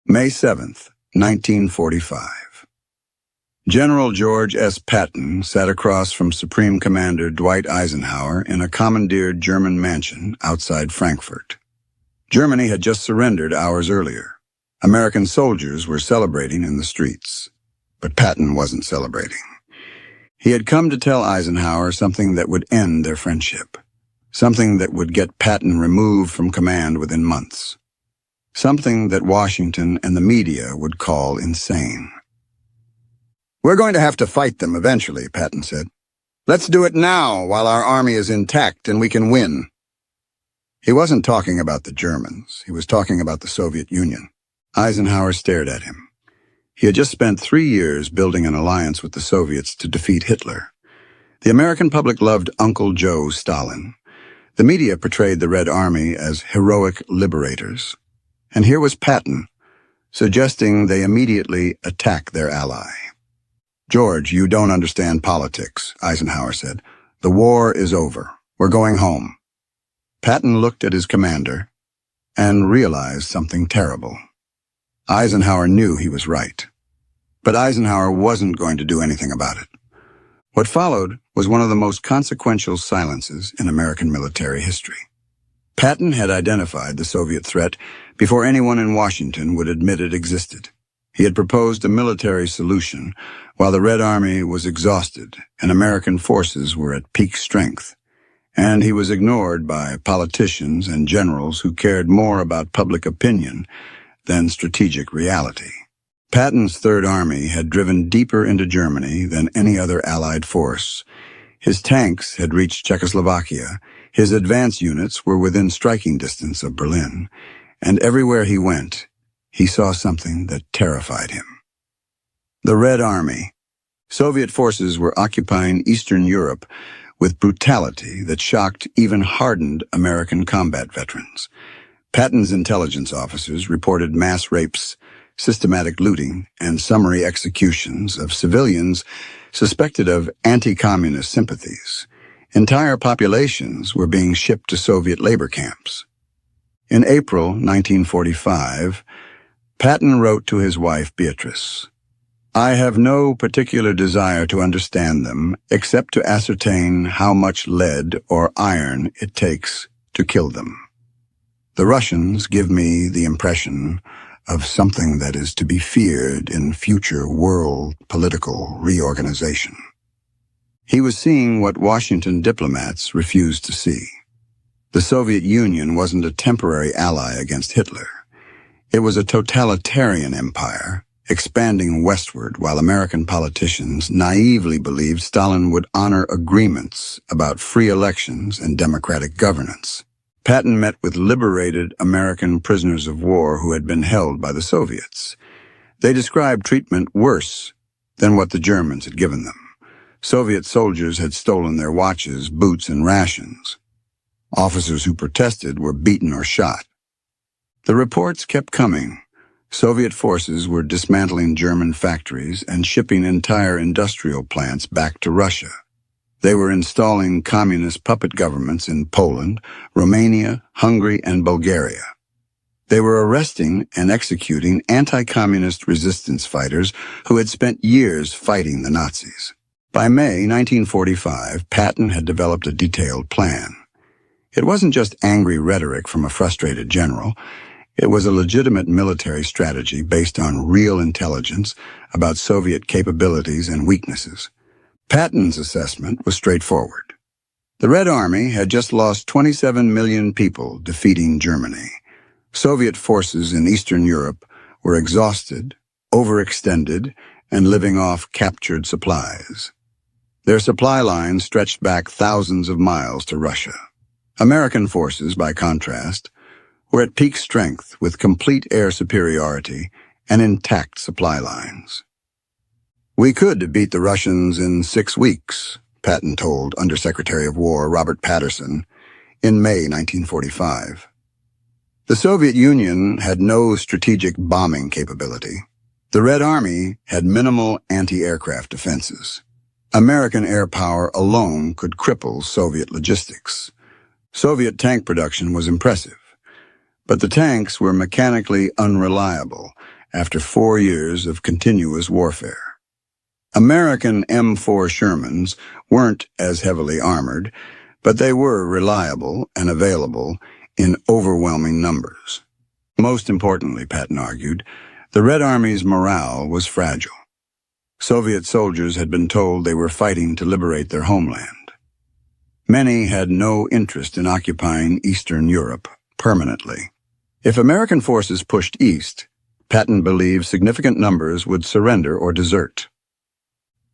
May 7th, 1945. General George S. Patton sat across from Supreme Commander Dwight Eisenhower in a commandeered German mansion outside Frankfurt. Germany had just surrendered hours earlier. American soldiers were celebrating in the streets. But Patton wasn't celebrating. He had come to tell Eisenhower something that would end their friendship. Something that would get Patton removed from command within months. Something that Washington and the media would call insane. "We're going to have to fight them eventually," Patton said. "Let's do it now while our army is intact and we can win." He wasn't talking about the Germans. He was talking about the Soviet Union. Eisenhower stared at him. He had just spent 3 years building an alliance with the Soviets to defeat Hitler. The American public loved Uncle Joe Stalin. The media portrayed the Red Army as heroic liberators. And here was Patton, suggesting they immediately attack their ally. "George, you don't understand politics," Eisenhower said. "The war is over. We're going home." Patton looked at his commander and realized something terrible. Eisenhower knew he was right. But Eisenhower wasn't going to do anything about it. What followed was one of the most consequential silences in American military history. Patton had identified the Soviet threat before anyone in Washington would admit it existed. He had proposed a military solution while the Red Army was exhausted and American forces were at peak strength. And he was ignored by politicians and generals who cared more about public opinion than strategic reality. Patton's Third Army had driven deeper into Germany than any other Allied force. His tanks had reached Czechoslovakia. His advance units were within striking distance of Berlin, and everywhere he went, he saw something that terrified him. The Red Army. Soviet forces were occupying Eastern Europe with brutality that shocked even hardened American combat veterans. Patton's intelligence officers reported mass rapes, systematic looting, and summary executions of civilians suspected of anti-communist sympathies. Entire populations were being shipped to Soviet labor camps. In April 1945, Patton wrote to his wife Beatrice, "I have no particular desire to understand them except to ascertain how much lead or iron it takes to kill them. The Russians give me the impression of something that is to be feared in future world political reorganization." He was seeing what Washington diplomats refused to see. The Soviet Union wasn't a temporary ally against Hitler. It was a totalitarian empire, expanding westward while American politicians naively believed Stalin would honor agreements about free elections and democratic governance. Patton met with liberated American prisoners of war who had been held by the Soviets. They described treatment worse than what the Germans had given them. Soviet soldiers had stolen their watches, boots, and rations. Officers who protested were beaten or shot. The reports kept coming. Soviet forces were dismantling German factories and shipping entire industrial plants back to Russia. They were installing communist puppet governments in Poland, Romania, Hungary, and Bulgaria. They were arresting and executing anti-communist resistance fighters who had spent years fighting the Nazis. By May 1945, Patton had developed a detailed plan. It wasn't just angry rhetoric from a frustrated general. It was a legitimate military strategy based on real intelligence about Soviet capabilities and weaknesses. Patton's assessment was straightforward. The Red Army had just lost 27 million people defeating Germany. Soviet forces in Eastern Europe were exhausted, overextended, and living off captured supplies. Their supply lines stretched back thousands of miles to Russia. American forces, by contrast, were at peak strength with complete air superiority and intact supply lines. "We could beat the Russians in 6 weeks, Patton told Undersecretary of War Robert Patterson in May 1945. The Soviet Union had no strategic bombing capability. The Red Army had minimal anti-aircraft defenses. American air power alone could cripple Soviet logistics. Soviet tank production was impressive, but the tanks were mechanically unreliable after 4 years of continuous warfare. American M4 Shermans weren't as heavily armored, but they were reliable and available in overwhelming numbers. Most importantly, Patton argued, the Red Army's morale was fragile. Soviet soldiers had been told they were fighting to liberate their homeland. Many had no interest in occupying Eastern Europe permanently. If American forces pushed east, Patton believed significant numbers would surrender or desert.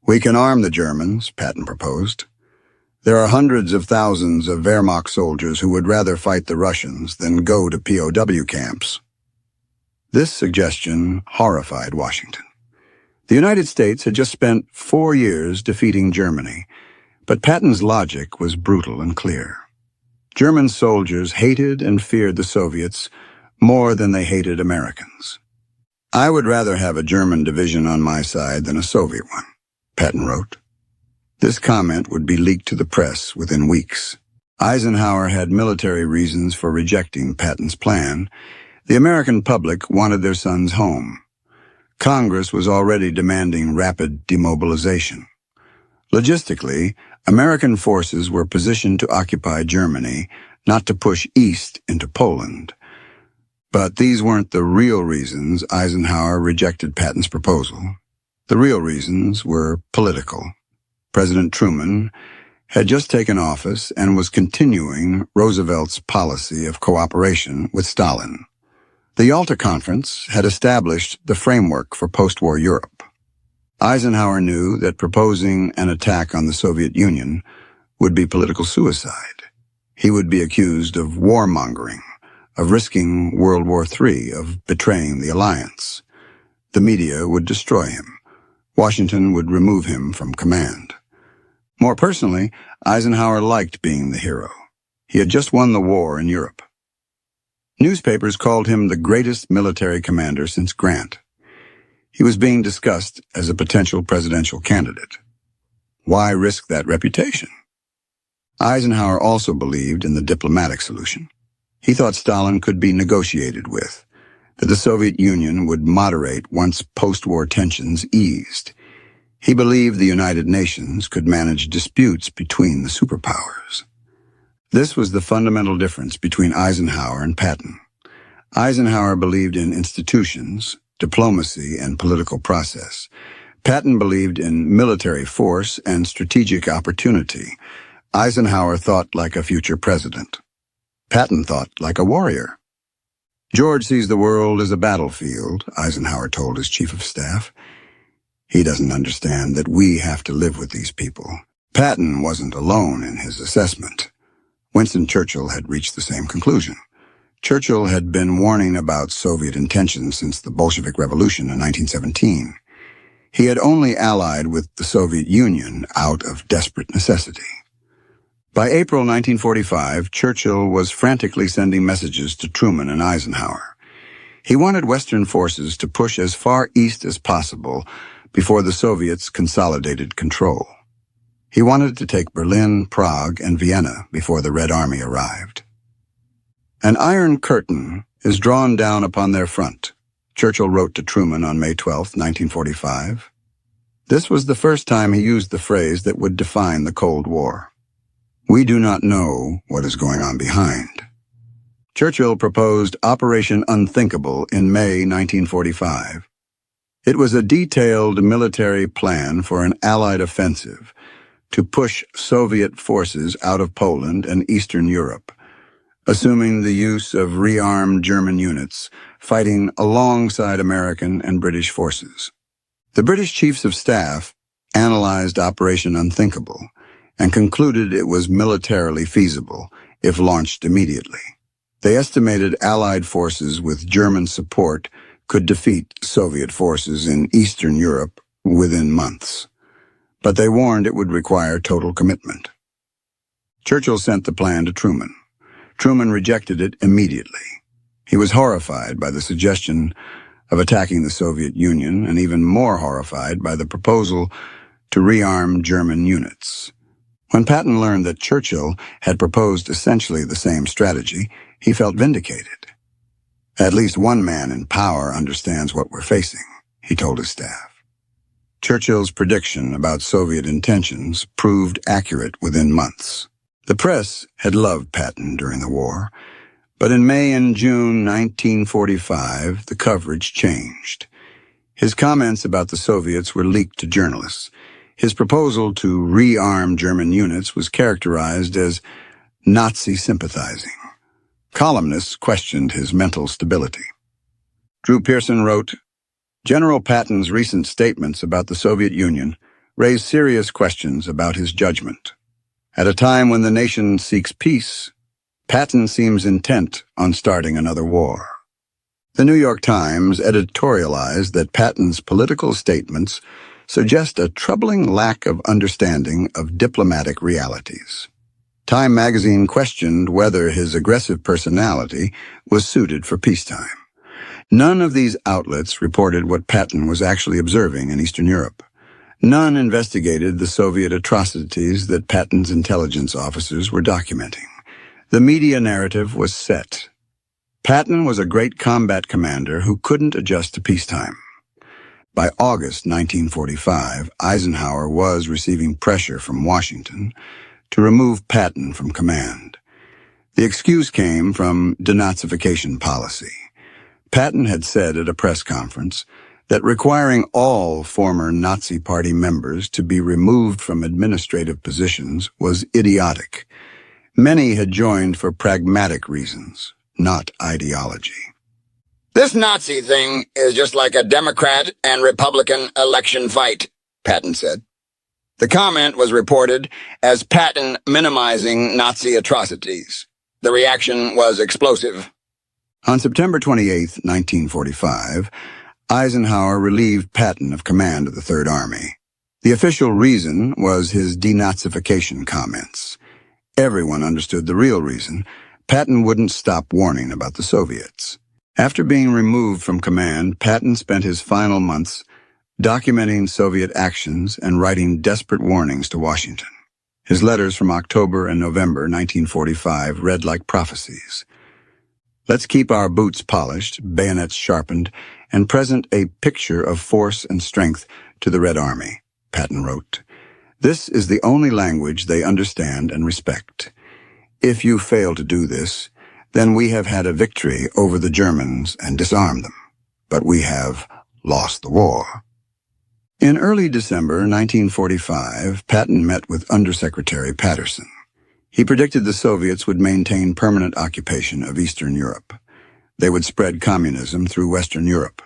We can arm the Germans, Patton proposed. There are hundreds of thousands of Wehrmacht soldiers who would rather fight the Russians than go to POW camps. This suggestion horrified Washington. The United States had just spent 4 years defeating Germany, but Patton's logic was brutal and clear. German soldiers hated and feared the Soviets more than they hated Americans. I would rather have a German division on my side than a Soviet one, Patton wrote. This comment would be leaked to the press within weeks. Eisenhower had military reasons for rejecting Patton's plan. The American public wanted their sons home. Congress was already demanding rapid demobilization. Logistically, American forces were positioned to occupy Germany, not to push east into Poland. But these weren't the real reasons Eisenhower rejected Patton's proposal. The real reasons were political. President Truman had just taken office and was continuing Roosevelt's policy of cooperation with Stalin. The Yalta Conference had established the framework for post-war Europe. Eisenhower knew that proposing an attack on the Soviet Union would be political suicide. He would be accused of warmongering, of risking World War III, of betraying the alliance. The media would destroy him. Washington would remove him from command. More personally, Eisenhower liked being the hero. He had just won the war in Europe. Newspapers called him the greatest military commander since Grant. He was being discussed as a potential presidential candidate. Why risk that reputation? Eisenhower also believed in the diplomatic solution. He thought Stalin could be negotiated with, that the Soviet Union would moderate once post-war tensions eased. He believed the United Nations could manage disputes between the superpowers. This was the fundamental difference between Eisenhower and Patton. Eisenhower believed in institutions, diplomacy, and political process. Patton believed in military force and strategic opportunity. Eisenhower thought like a future president. Patton thought like a warrior. George sees the world as a battlefield, Eisenhower told his chief of staff. He doesn't understand that we have to live with these people. Patton wasn't alone in his assessment. Winston Churchill had reached the same conclusion. Churchill had been warning about Soviet intentions since the Bolshevik Revolution in 1917. He had only allied with the Soviet Union out of desperate necessity. By April 1945, Churchill was frantically sending messages to Truman and Eisenhower. He wanted Western forces to push as far east as possible before the Soviets consolidated control. He wanted to take Berlin, Prague, and Vienna before the Red Army arrived. An iron curtain is drawn down upon their front, Churchill wrote to Truman on May 12, 1945. This was the first time he used the phrase that would define the Cold War. We do not know what is going on behind. Churchill proposed Operation Unthinkable in May 1945. It was a detailed military plan for an Allied offensive to push Soviet forces out of Poland and Eastern Europe, assuming the use of rearmed German units fighting alongside American and British forces. The British Chiefs of Staff analyzed Operation Unthinkable and concluded it was militarily feasible if launched immediately. They estimated Allied forces with German support could defeat Soviet forces in Eastern Europe within months. But they warned it would require total commitment. Churchill sent the plan to Truman. Truman rejected it immediately. He was horrified by the suggestion of attacking the Soviet Union and even more horrified by the proposal to rearm German units. When Patton learned that Churchill had proposed essentially the same strategy, he felt vindicated. At least one man in power understands what we're facing, he told his staff. Churchill's prediction about Soviet intentions proved accurate within months. The press had loved Patton during the war, but in May and June 1945, the coverage changed. His comments about the Soviets were leaked to journalists. His proposal to rearm German units was characterized as Nazi sympathizing. Columnists questioned his mental stability. Drew Pearson wrote, General Patton's recent statements about the Soviet Union raise serious questions about his judgment. At a time when the nation seeks peace, Patton seems intent on starting another war. The New York Times editorialized that Patton's political statements suggest a troubling lack of understanding of diplomatic realities. Time magazine questioned whether his aggressive personality was suited for peacetime. None of these outlets reported what Patton was actually observing in Eastern Europe. None investigated the Soviet atrocities that Patton's intelligence officers were documenting. The media narrative was set. Patton was a great combat commander who couldn't adjust to peacetime. By August 1945, Eisenhower was receiving pressure from Washington to remove Patton from command. The excuse came from denazification policy. Patton had said at a press conference that requiring all former Nazi Party members to be removed from administrative positions was idiotic. Many had joined for pragmatic reasons, not ideology. This Nazi thing is just like a Democrat and Republican election fight, Patton said. The comment was reported as Patton minimizing Nazi atrocities. The reaction was explosive. On September 28, 1945, Eisenhower relieved Patton of command of the Third Army. The official reason was his denazification comments. Everyone understood the real reason. Patton wouldn't stop warning about the Soviets. After being removed from command, Patton spent his final months documenting Soviet actions and writing desperate warnings to Washington. His letters from October and November 1945 read like prophecies. Let's keep our boots polished, bayonets sharpened, and present a picture of force and strength to the Red Army, Patton wrote. This is the only language they understand and respect. If you fail to do this, then we have had a victory over the Germans and disarmed them, but we have lost the war. In early December 1945, Patton met with Undersecretary Patterson. He predicted the Soviets would maintain permanent occupation of Eastern Europe. They would spread communism through Western Europe.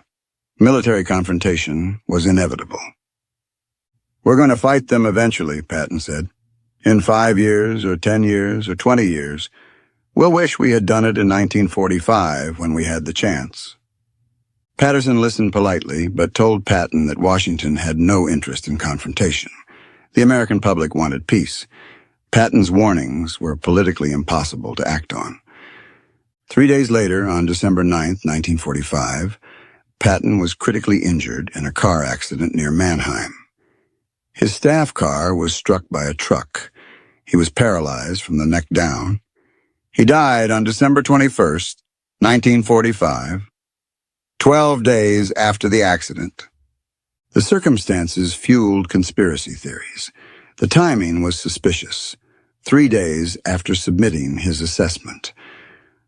Military confrontation was inevitable. We're going to fight them eventually, Patton said. In 5 years or 10 years or 20 years, we'll wish we had done it in 1945 when we had the chance. Patterson listened politely, but told Patton that Washington had no interest in confrontation. The American public wanted peace. Patton's warnings were politically impossible to act on. 3 days later, on December 9, 1945, Patton was critically injured in a car accident near Mannheim. His staff car was struck by a truck. He was paralyzed from the neck down. He died on December 21st, 1945, 12 days after the accident. The circumstances fueled conspiracy theories. The timing was suspicious, 3 days after submitting his assessment.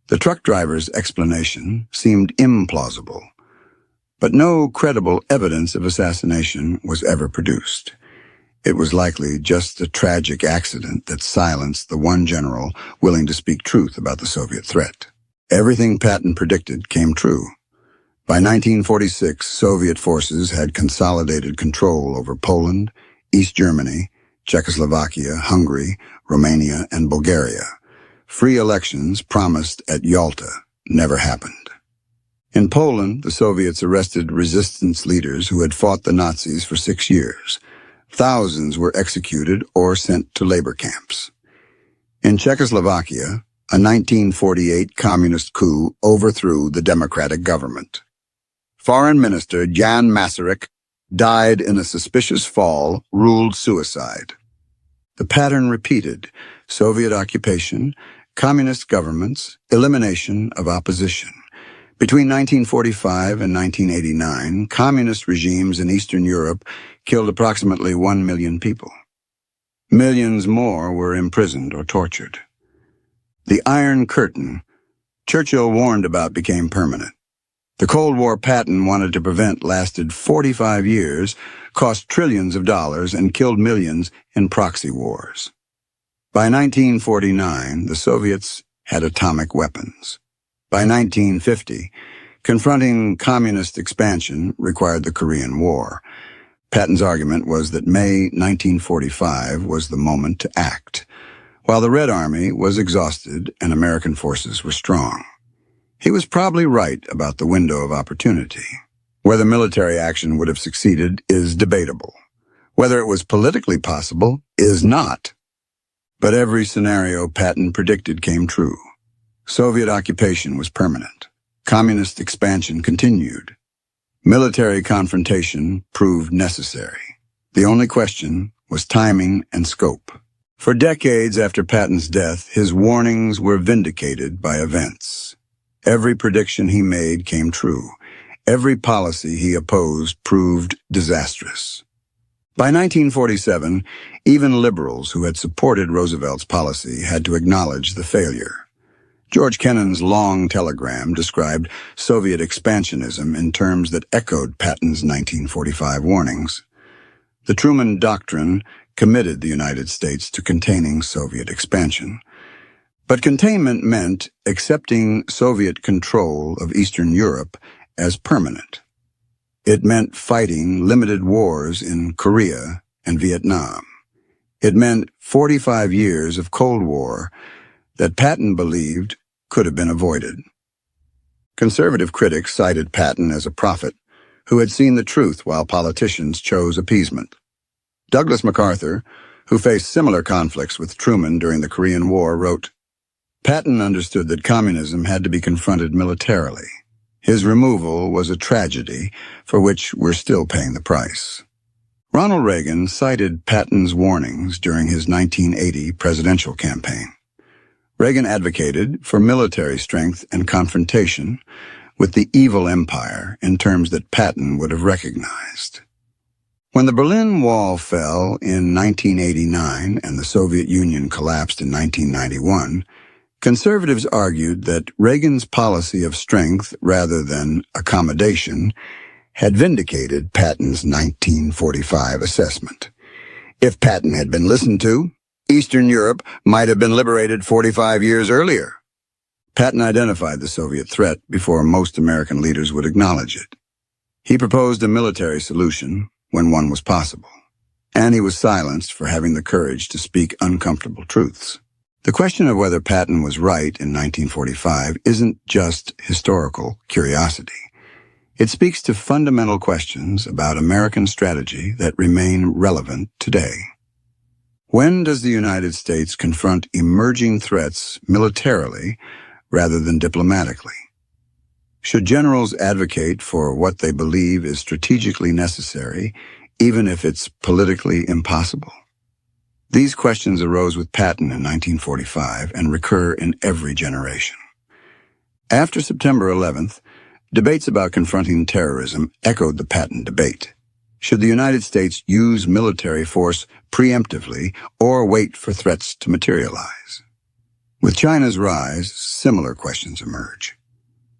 The truck driver's explanation seemed implausible, but no credible evidence of assassination was ever produced. It was likely just a tragic accident that silenced the one general willing to speak truth about the Soviet threat. Everything Patton predicted came true. By 1946, Soviet forces had consolidated control over Poland, East Germany, Czechoslovakia, Hungary, Romania, and Bulgaria. Free elections promised at Yalta never happened. In Poland, the Soviets arrested resistance leaders who had fought the Nazis for 6 years. Thousands were executed or sent to labor camps. In Czechoslovakia, a 1948 communist coup overthrew the democratic government. Foreign Minister Jan Masaryk died in a suspicious fall, ruled suicide. The pattern repeated: Soviet occupation, communist governments, elimination of opposition. Between 1945 and 1989, communist regimes in Eastern Europe killed approximately 1 million people. Millions more were imprisoned or tortured. The Iron Curtain, Churchill warned about, became permanent. The Cold War Patton wanted to prevent lasted 45 years, cost trillions of dollars, and killed millions in proxy wars. By 1949, the Soviets had atomic weapons. By 1950, confronting communist expansion required the Korean War. Patton's argument was that May 1945 was the moment to act, while the Red Army was exhausted and American forces were strong. He was probably right about the window of opportunity. Whether military action would have succeeded is debatable. Whether it was politically possible is not. But every scenario Patton predicted came true. Soviet occupation was permanent. Communist expansion continued. Military confrontation proved necessary. The only question was timing and scope. For decades after Patton's death, his warnings were vindicated by events. Every prediction he made came true. Every policy he opposed proved disastrous. By 1947, even liberals who had supported Roosevelt's policy had to acknowledge the failure. George Kennan's long telegram described Soviet expansionism in terms that echoed Patton's 1945 warnings. The Truman Doctrine committed the United States to containing Soviet expansion. But containment meant accepting Soviet control of Eastern Europe as permanent. It meant fighting limited wars in Korea and Vietnam. It meant 45 years of Cold War that Patton believed could have been avoided. Conservative critics cited Patton as a prophet who had seen the truth while politicians chose appeasement. Douglas MacArthur, who faced similar conflicts with Truman during the Korean War, wrote, "Patton understood that communism had to be confronted militarily. His removal was a tragedy for which we're still paying the price." Ronald Reagan cited Patton's warnings during his 1980 presidential campaign. Reagan advocated for military strength and confrontation with the evil empire in terms that Patton would have recognized. When the Berlin Wall fell in 1989 and the Soviet Union collapsed in 1991, conservatives argued that Reagan's policy of strength rather than accommodation had vindicated Patton's 1945 assessment. If Patton had been listened to, Eastern Europe might have been liberated 45 years earlier. Patton identified the Soviet threat before most American leaders would acknowledge it. He proposed a military solution when one was possible, and he was silenced for having the courage to speak uncomfortable truths. The question of whether Patton was right in 1945 isn't just historical curiosity. It speaks to fundamental questions about American strategy that remain relevant today. When does the United States confront emerging threats militarily rather than diplomatically? Should generals advocate for what they believe is strategically necessary, even if it's politically impossible? These questions arose with Patton in 1945 and recur in every generation. After September 11th, debates about confronting terrorism echoed the Patton debate. Should the United States use military force preemptively or wait for threats to materialize? With China's rise, similar questions emerge.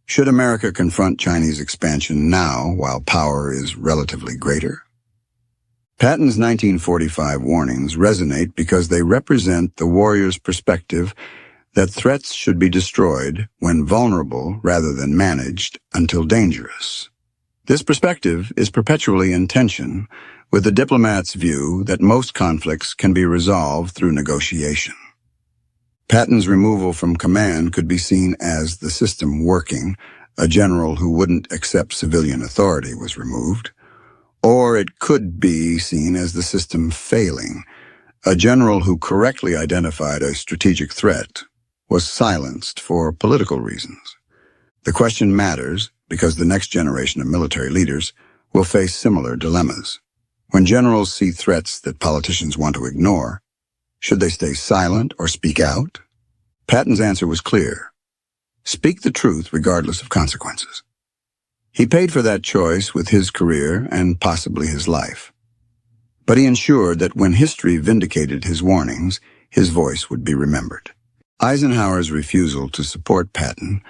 Should America confront Chinese expansion now while power is relatively greater? Patton's 1945 warnings resonate because they represent the warrior's perspective that threats should be destroyed when vulnerable rather than managed until dangerous. This perspective is perpetually in tension with the diplomat's view that most conflicts can be resolved through negotiation. Patton's removal from command could be seen as the system working. A general who wouldn't accept civilian authority was removed. Or it could be seen as the system failing. A general who correctly identified a strategic threat was silenced for political reasons. The question matters because the next generation of military leaders will face similar dilemmas. When generals see threats that politicians want to ignore, should they stay silent or speak out? Patton's answer was clear. Speak the truth regardless of consequences. He paid for that choice with his career and possibly his life. But he ensured that when history vindicated his warnings, his voice would be remembered. Eisenhower's refusal to support Patton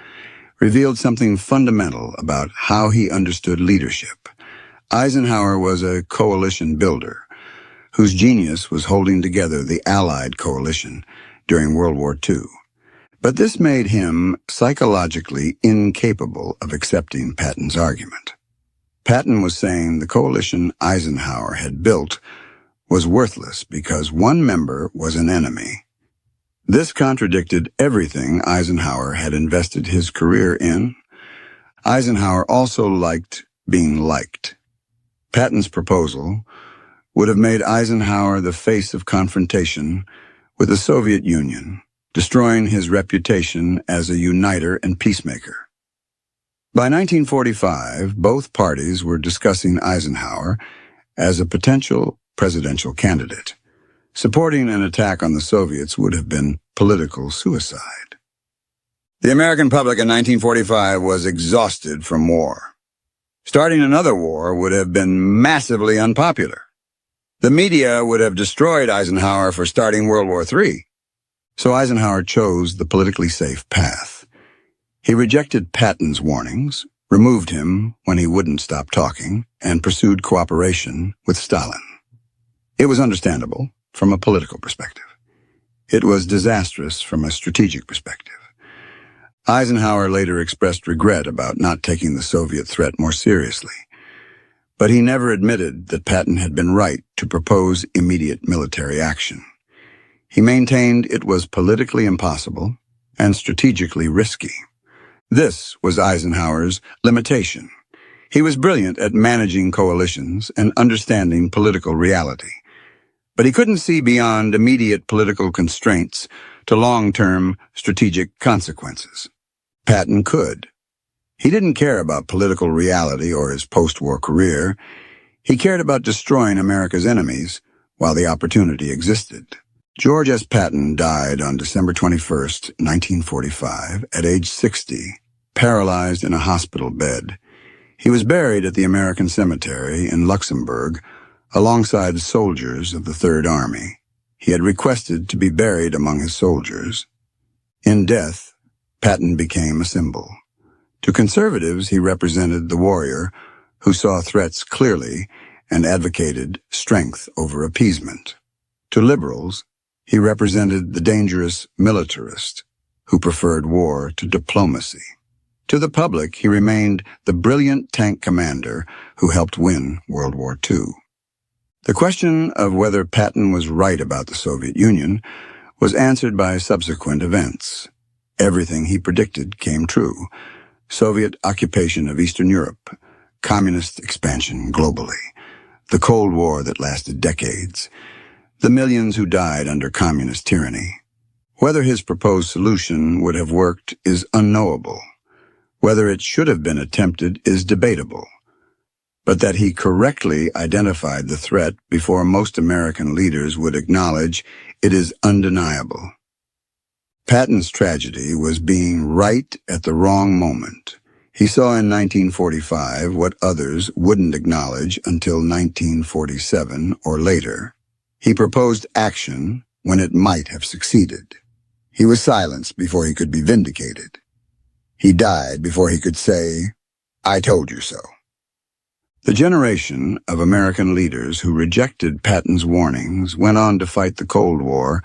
revealed something fundamental about how he understood leadership. Eisenhower was a coalition builder whose genius was holding together the Allied coalition during World War II. But this made him psychologically incapable of accepting Patton's argument. Patton was saying the coalition Eisenhower had built was worthless because one member was an enemy. This contradicted everything Eisenhower had invested his career in. Eisenhower also liked being liked. Patton's proposal would have made Eisenhower the face of confrontation with the Soviet Union, destroying his reputation as a uniter and peacemaker. By 1945, both parties were discussing Eisenhower as a potential presidential candidate. Supporting an attack on the Soviets would have been political suicide. The American public in 1945 was exhausted from war. Starting another war would have been massively unpopular. The media would have destroyed Eisenhower for starting World War III. So Eisenhower chose the politically safe path. He rejected Patton's warnings, removed him when he wouldn't stop talking, and pursued cooperation with Stalin. It was understandable from a political perspective. It was disastrous from a strategic perspective. Eisenhower later expressed regret about not taking the Soviet threat more seriously, but he never admitted that Patton had been right to propose immediate military action. He maintained it was politically impossible and strategically risky. This was Eisenhower's limitation. He was brilliant at managing coalitions and understanding political reality, but he couldn't see beyond immediate political constraints to long-term strategic consequences. Patton could. He didn't care about political reality or his post-war career. He cared about destroying America's enemies while the opportunity existed. George S. Patton died on December 21, 1945, at age 60, paralyzed in a hospital bed. He was buried at the American Cemetery in Luxembourg alongside soldiers of the Third Army. He had requested to be buried among his soldiers. In death, Patton became a symbol. To conservatives, he represented the warrior who saw threats clearly and advocated strength over appeasement. To liberals, he represented the dangerous militarist who preferred war to diplomacy. To the public, he remained the brilliant tank commander who helped win World War II. The question of whether Patton was right about the Soviet Union was answered by subsequent events. Everything he predicted came true. Soviet occupation of Eastern Europe, communist expansion globally, the Cold War that lasted decades, the millions who died under communist tyranny. Whether his proposed solution would have worked is unknowable. Whether it should have been attempted is debatable. But that he correctly identified the threat before most American leaders would acknowledge it is undeniable. Patton's tragedy was being right at the wrong moment. He saw in 1945 what others wouldn't acknowledge until 1947 or later. He proposed action when it might have succeeded. He was silenced before he could be vindicated. He died before he could say, "I told you so." The generation of American leaders who rejected Patton's warnings went on to fight the Cold War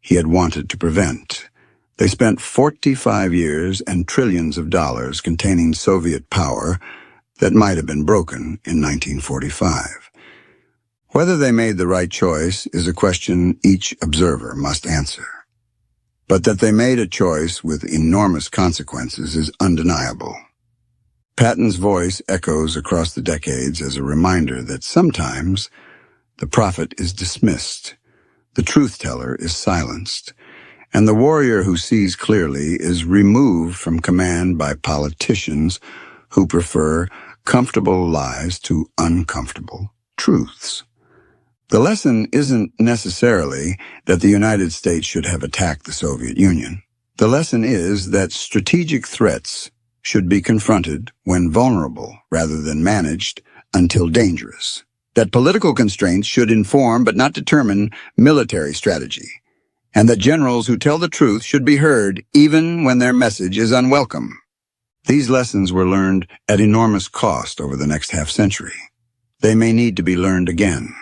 he had wanted to prevent. They spent 45 years and trillions of dollars containing Soviet power that might have been broken in 1945. Whether they made the right choice is a question each observer must answer. But that they made a choice with enormous consequences is undeniable. Patton's voice echoes across the decades as a reminder that sometimes the prophet is dismissed, the truth-teller is silenced, and the warrior who sees clearly is removed from command by politicians who prefer comfortable lies to uncomfortable truths. The lesson isn't necessarily that the United States should have attacked the Soviet Union. The lesson is that strategic threats should be confronted when vulnerable rather than managed until dangerous. That political constraints should inform but not determine military strategy, and that generals who tell the truth should be heard even when their message is unwelcome. These lessons were learned at enormous cost over the next half-century. They may need to be learned again.